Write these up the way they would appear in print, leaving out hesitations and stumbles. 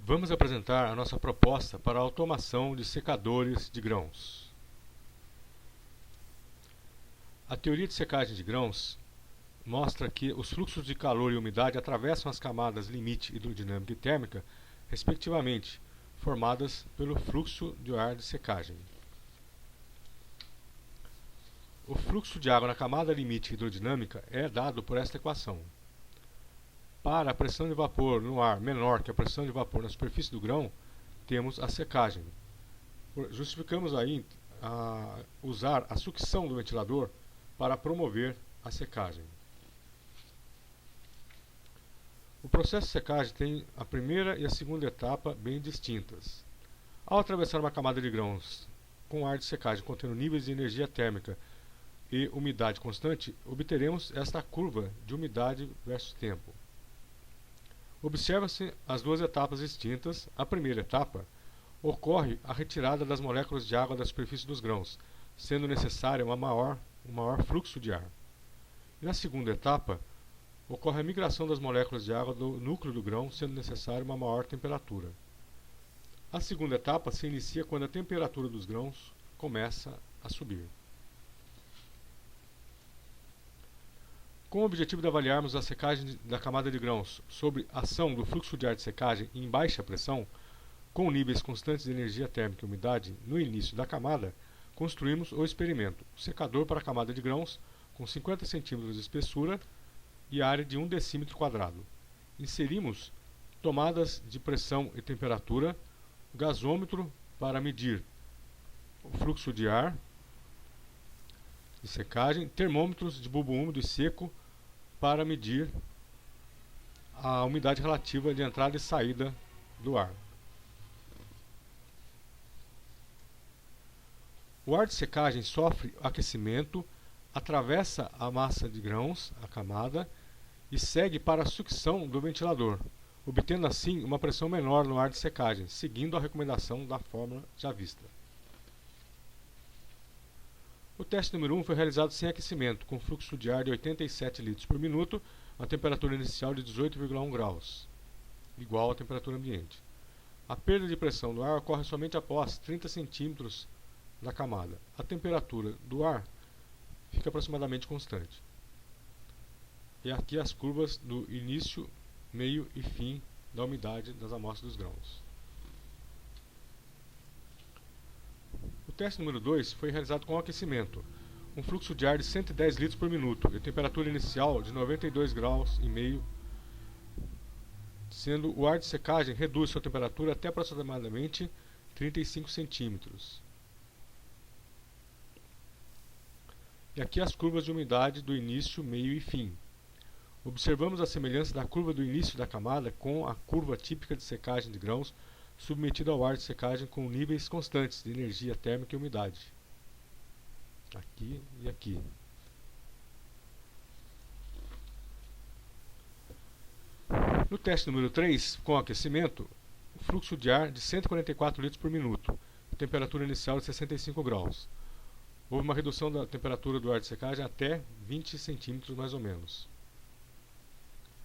Vamos apresentar a nossa proposta para a automação de secadores de grãos. A teoria de secagem de grãos mostra que os fluxos de calor e umidade atravessam as camadas limite hidrodinâmica e térmica, respectivamente, formadas pelo fluxo de ar de secagem. O fluxo de água na camada limite hidrodinâmica é dado por esta equação. Para a pressão de vapor no ar menor que a pressão de vapor na superfície do grão, temos a secagem. Justificamos aí usar a sucção do ventilador para promover a secagem. O processo de secagem tem a primeira e a segunda etapa bem distintas. Ao atravessar uma camada de grãos com ar de secagem contendo níveis de energia térmica e umidade constante, obteremos esta curva de umidade versus tempo. Observa-se as duas etapas distintas. A primeira etapa ocorre a retirada das moléculas de água da superfície dos grãos, sendo necessário um maior fluxo de ar. E na segunda etapa, ocorre a migração das moléculas de água do núcleo do grão, sendo necessária uma maior temperatura. A segunda etapa se inicia quando a temperatura dos grãos começa a subir. Com o objetivo de avaliarmos a secagem da camada de grãos sob ação do fluxo de ar de secagem em baixa pressão, com níveis constantes de energia térmica e umidade no início da camada, construímos o experimento: o secador para a camada de grãos com 50 cm de espessura e área de 1 decímetro quadrado. Inserimos tomadas de pressão e temperatura, gasômetro para medir o fluxo de ar de secagem, termômetros de bulbo úmido e seco para medir a umidade relativa de entrada e saída do ar. O ar de secagem sofre aquecimento, atravessa a massa de grãos, a camada, e segue para a sucção do ventilador, obtendo assim uma pressão menor no ar de secagem, seguindo a recomendação da fórmula já vista. O teste número 1 foi realizado sem aquecimento, com fluxo de ar de 87 litros por minuto, a temperatura inicial de 18,1 graus, igual à temperatura ambiente. A perda de pressão do ar ocorre somente após 30 centímetros da camada. A temperatura do ar fica aproximadamente constante. E aqui as curvas do início, meio e fim da umidade das amostras dos grãos. O teste número 2 foi realizado com aquecimento, um fluxo de ar de 110 litros por minuto e temperatura inicial de 92 graus e meio, sendo o ar de secagem reduz sua temperatura até aproximadamente 35 centímetros. E aqui as curvas de umidade do início, meio e fim. Observamos a semelhança da curva do início da camada com a curva típica de secagem de grãos submetida ao ar de secagem com níveis constantes de energia térmica e umidade. Aqui e aqui. No teste número 3, com aquecimento, o fluxo de ar de 144 litros por minuto, temperatura inicial de 65 graus. Houve uma redução da temperatura do ar de secagem até 20 centímetros mais ou menos.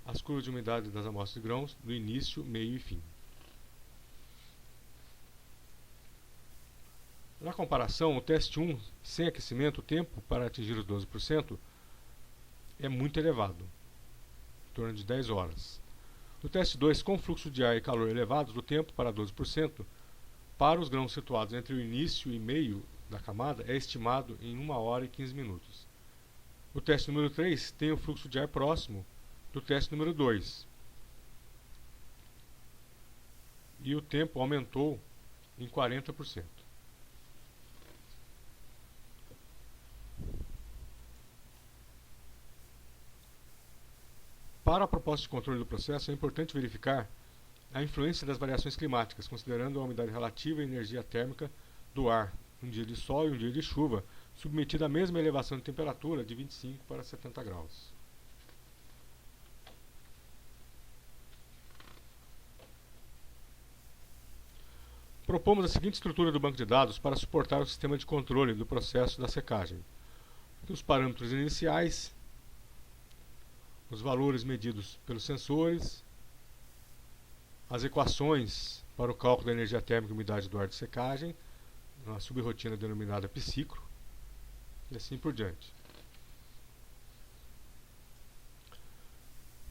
As curvas de umidade das amostras de grãos do início, meio e fim. Na comparação, o teste 1, sem aquecimento, o tempo para atingir os 12% é muito elevado, em torno de 10 horas. No teste 2, com fluxo de ar e calor elevados, o tempo para 12% para os grãos situados entre o início e meio da camada é estimado em 1 hora e 15 minutos. O teste número 3 tem o fluxo de ar próximo do teste número 2. E o tempo aumentou em 40%. Para a proposta de controle do processo, é importante verificar a influência das variações climáticas, considerando a umidade relativa e a energia térmica do ar, um dia de sol e um dia de chuva, submetido à mesma elevação de temperatura de 25 para 70 graus. Propomos a seguinte estrutura do banco de dados para suportar o sistema de controle do processo da secagem. Os parâmetros iniciais, os valores medidos pelos sensores, as equações para o cálculo da energia térmica e umidade do ar de secagem, uma subrrotina denominada π-ciclo, e assim por diante.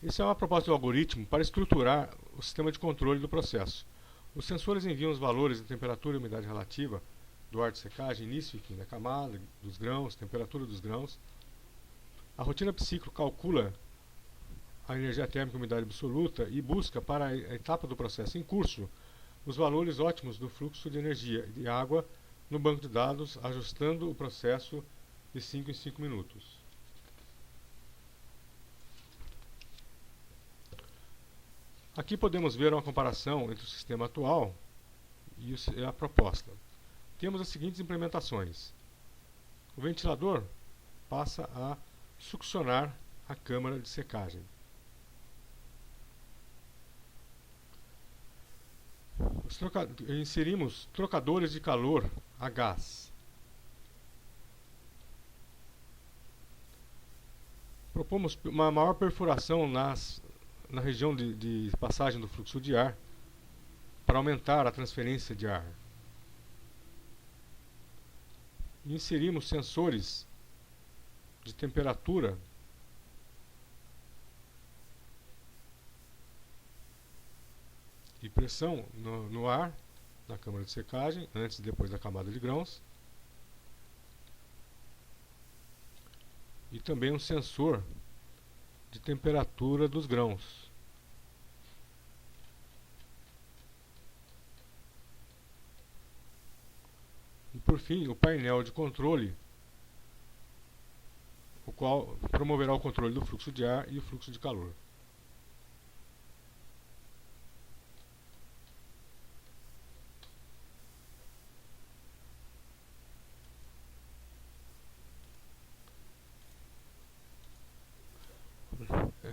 Essa é uma proposta do algoritmo para estruturar o sistema de controle do processo. Os sensores enviam os valores de temperatura e umidade relativa do ar de secagem, início e fim da camada, dos grãos, temperatura dos grãos. A rotina π-ciclo calcula a energia térmica e umidade absoluta e busca para a etapa do processo em curso os valores ótimos do fluxo de energia e de água no banco de dados, ajustando o processo de 5 em 5 minutos. Aqui podemos ver uma comparação entre o sistema atual e a proposta. Temos as seguintes implementações. O ventilador passa a succionar a câmara de secagem. Inserimos trocadores de calor a gás. Propomos uma maior perfuração na região de passagem do fluxo de ar para aumentar a transferência de ar. Inserimos sensores de temperatura e pressão no ar, na câmara de secagem, antes e depois da camada de grãos. E também um sensor de temperatura dos grãos. E por fim, o painel de controle, o qual promoverá o controle do fluxo de ar e o fluxo de calor.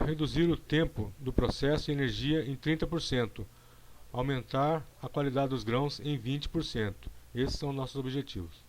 Reduzir o tempo do processo e energia em 30%, aumentar a qualidade dos grãos em 20%. Esses são nossos objetivos.